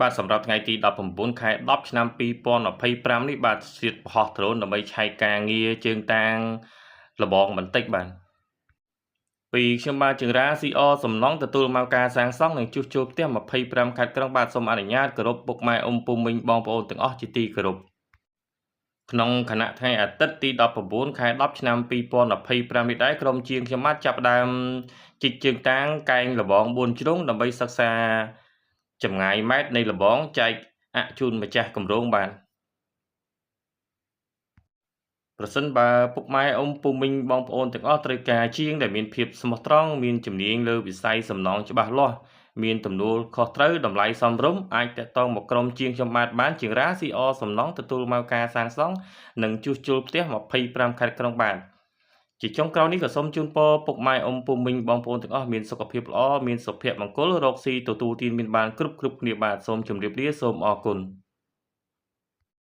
បាទសម្រាប់ថ្ងៃទី19ខែ10ឆ្នាំ2025នេះបាទស្ទាតបហោះដ្រូនដើម្បីឆែកការងារជើងតាងលបងបន្តិចបាទពីខ្ញុំបាទជើងរ៉ាស៊ីអសំឡុងទទួលមកការសាងសង់និងជួសជុលផ្ទះ25ខេត្តក្រុងបាទសូមអនុញ្ញាតគោរពពុកម៉ែអ៊ំពូមីងបងប្អូនទាំងអស់ជាទីគោរពក្នុងគណៈថ្ងៃអាទិត្យទី19ខែ10ឆ្នាំ2025នេះដែរក្រុមជាងខ្ញុំបាទចាប់ផ្ដើមជីកជើងតាងកែងលបង4ជ្រុងដើម្បីសិក្សាចម្ងាយម៉ែត្រនៃលបងចែកអជូនម្ចាស់គម្រោងបាទប្រសិនបើពុកម៉ែអ៊ំពូមីងបងប្អូនទាំងអស់ត្រូវការជាងដែលមានភាពស្មោះត្រង់មានជំនាញលើវិស័យសំណងច្បាស់លាស់មានទំនួលខុសត្រូវតម្លៃសមរម្យអាចតាក់ទងមកក្រុមជាងខ្ញុំបានជាងរ៉ាស៊ីអសំណងទទួលមកការសាងសង់និងជួសជុលផ្ទះ25ខេត្តក្រុងបាទជាចុងក្រោយនេះក៏សូមជូនពរពុកម៉ែអ៊ំពូមីងបងប្អូនទាំងអស់មានសុខភាពល្អមានសុភមង្គលរកស៊ីទទួលទានមានបានគ្រប់គ្នាបាទសូមជម្រាបលាសូមអរគុណ